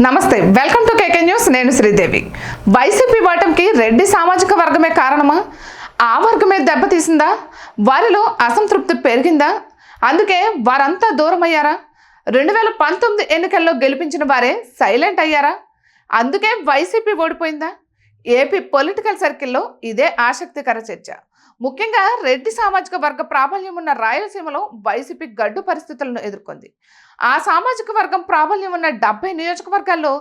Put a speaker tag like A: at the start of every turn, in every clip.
A: నమస్తే, welcome to KK news. నేను Sridevi. YCP ఓటమికి రెడ్డి సామాజిక వర్గమే కారణమా? ఆ వర్గమే దెబ్బతీసిందా? వారిలో అసంతృప్తి పెరిగిందా? అందుకే వారంతా దూరమయ్యారా? 2019 ఎన్నికల్లో గెలిపించిన వారే సైలెంట్ అయ్యారా? అందుకే వైసీపీ ఓడిపోయిందా? ఏపీ పొలిటికల్ సర్కిల్లో ఇదే ఆసక్తికర చర్చ. ముఖ్యంగా రెడ్డి సామాజిక వర్గ ప్రాబల్యం ఉన్న రాయలసీమలో వైసీపీ గడ్డు పరిస్థితులను ఎదుర్కొంది. ఆ సామాజిక వర్గం ప్రాబల్యం ఉన్న 70 నియోజకవర్గాల్లో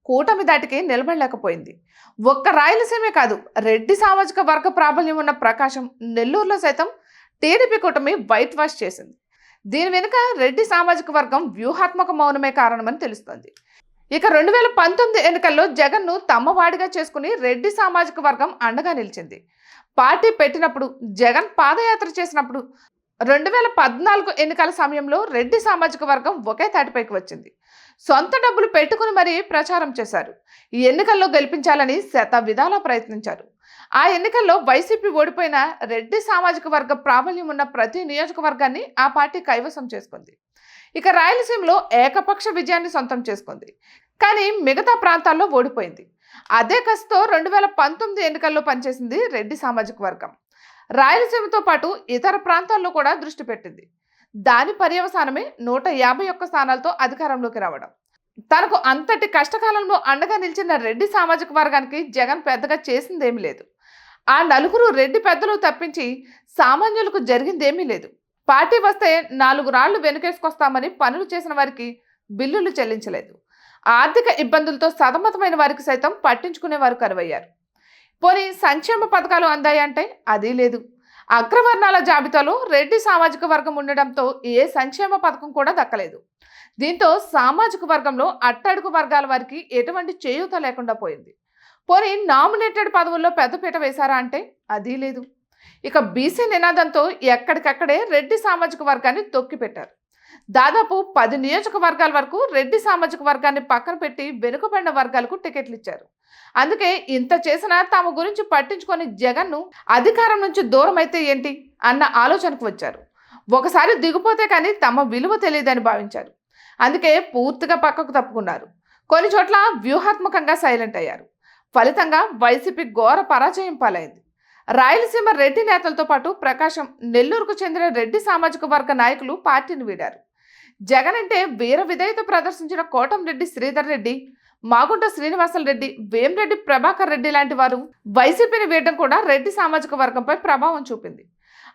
A: కూటమి దాటికి నిలబడలేకపోయింది. ఒక్క రాయలసీమే కాదు, రెడ్డి సామాజిక వర్గ ప్రాబల్యం ఉన్న ప్రకాశం, నెల్లూరులో సైతం టీడీపీ కూటమి వైట్ వాష్ చేసింది. దీని వెనుక రెడ్డి సామాజిక వర్గం వ్యూహాత్మక మౌనమే కారణమని తెలుస్తోంది. ఇక 2019 ఎన్నికల్లో జగన్ను తమ్మవాడిగా చేసుకుని రెడ్డి సామాజిక వర్గం అండగా నిలిచింది. పార్టీ పెట్టినప్పుడు, జగన్ పాదయాత్ర చేసినప్పుడు, 2014 ఎన్నికల సమయంలో రెడ్డి సామాజిక వర్గం ఒకే తాటిపైకి వచ్చింది. సొంత డబ్బులు పెట్టుకుని మరీ ప్రచారం చేశారు. ఈ ఎన్నికల్లో గెలిపించాలని శత విధాలా ప్రయత్నించారు. ఆ ఎన్నికల్లో వైసీపీ ఓడిపోయిన రెడ్డి సామాజిక వర్గ ప్రాబల్యం ఉన్న ప్రతి నియోజకవర్గాన్ని ఆ పార్టీ కైవసం చేసుకుంది. ఇక రాయలసీమలో ఏకపక్ష విజయాన్ని సొంతం చేసుకుంది. కానీ మిగతా ప్రాంతాల్లో ఓడిపోయింది. అదే కసితో 2019 ఎన్నికల్లో పనిచేసింది రెడ్డి సామాజిక వర్గం. రాయలసీమతో పాటు ఇతర ప్రాంతాల్లో కూడా దృష్టి పెట్టింది. దాని పర్యవసానమే 151 స్థానాలతో అధికారంలోకి రావడం. తనకు అంతటి కష్టకాలంలో అండగా నిలిచిన రెడ్డి సామాజిక వర్గానికి జగన్ పెద్దగా చేసిందేమీ లేదు. ఆ నలుగురు రెడ్డి పెద్దలు తప్పించి సామాన్యులకు జరిగిందేమీ లేదు. పార్టీ వస్తే 4 రాళ్లు వెనుకేసుకొస్తామని పనులు చేసిన వారికి బిల్లులు చెల్లించలేదు. ఆర్థిక ఇబ్బందులతో సతమతమైన వారికి సైతం పట్టించుకునేవారు కరువయ్యారు. పోనీ సంక్షేమ పథకాలు అందాయంటే అదీ లేదు. అగ్రవర్ణాల జాబితాలో రెడ్డి సామాజిక వర్గం ఉండడంతో ఏ సంక్షేమ పథకం కూడా దక్కలేదు. దీంతో సామాజిక వర్గంలో అట్టడుగు వర్గాల వారికి ఎటువంటి చేయూత లేకుండా పోయింది. పోనీ నామినేటెడ్ పదవుల్లో పెద్దపీట వేశారా అంటే అదీ లేదు. ఇక బీసీ నినాదంతో ఎక్కడికక్కడే రెడ్డి సామాజిక వర్గాన్ని తొక్కిపెట్టారు. దాదాపు 10 నియోజకవర్గాల వరకు రెడ్డి సామాజిక వర్గాన్ని పక్కన పెట్టి వెనుకబడిన వర్గాలకు టికెట్లు ఇచ్చారు. అందుకే ఇంత చేసినా తమ గురించి పట్టించుకొని జగన్ను అధికారం నుంచి దూరం అయితే ఏంటి అన్న ఆలోచనకు వచ్చారు. ఒకసారి దిగిపోతే కానీ తమ విలువ తెలియదని భావించారు. అందుకే పూర్తిగా పక్కకు తప్పుకున్నారు. కొన్ని చోట్ల వ్యూహాత్మకంగా సైలెంట్ అయ్యారు. ఫలితంగా వైసీపీ ఘోర పరాజయం పాలైంది. రాయలసీమ రెడ్డి నేతలతో పాటు ప్రకాశం, నెల్లూరుకు చెందిన రెడ్డి సామాజిక వర్గ నాయకులు పార్టీని వీడారు. జగన్ అంటే వీర విధేయత ప్రదర్శించిన కోటంరెడ్డి శ్రీధర్ రెడ్డి, మాగుంట శ్రీనివాసల్ రెడ్డి, వేమిరెడ్డి ప్రభాకర్ రెడ్డి లాంటి వారు వైసీపీని వీడడం కూడా రెడ్డి సామాజిక వర్గంపై ప్రభావం చూపింది.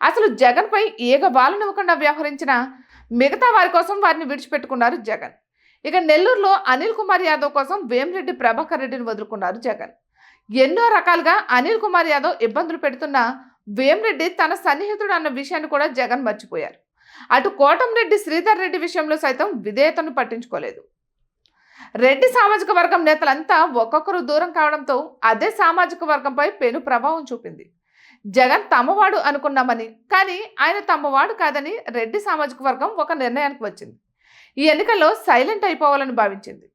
A: అసలు జగన్పై ఈగ బాలనివ్వకుండా వ్యవహరించిన మిగతా వారి కోసం వారిని విడిచిపెట్టుకున్నారు జగన్. ఇక నెల్లూరులో అనిల్ కుమార్ యాదవ్ కోసం వేమిరెడ్డి ప్రభాకర్ రెడ్డిని వదులుకున్నారు జగన్. ఎన్నో రకాలుగా అనిల్ కుమార్ యాదవ్ ఇబ్బందులు పెడుతున్న వేమిరెడ్డి తన సన్నిహితుడు అన్న విషయాన్ని కూడా జగన్ మర్చిపోయారు. అటు కోటంరెడ్డి శ్రీధర్ రెడ్డి విషయంలో సైతం విధేయతను పట్టించుకోలేదు. రెడ్డి సామాజిక వర్గం నేతలంతా ఒక్కొక్కరు దూరం కావడంతో అదే సామాజిక వర్గంపై పెను ప్రభావం చూపింది. జగన్ తమవాడు అనుకున్నామని, కానీ ఆయన తమవాడు కాదని రెడ్డి సామాజిక వర్గం ఒక నిర్ణయానికి వచ్చింది. ఈ ఎన్నికల్లో సైలెంట్ అయిపోవాలని భావించింది.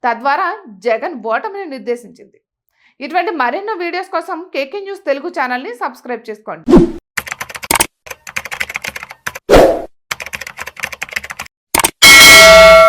A: తద్వారా జగన్ ఓటమిని నిర్దేశించింది. ఇటువంటి మరెన్నో వీడియోస్ కోసం కేకే న్యూస్ తెలుగు ఛానల్ని సబ్స్క్రైబ్ చేసుకోండి.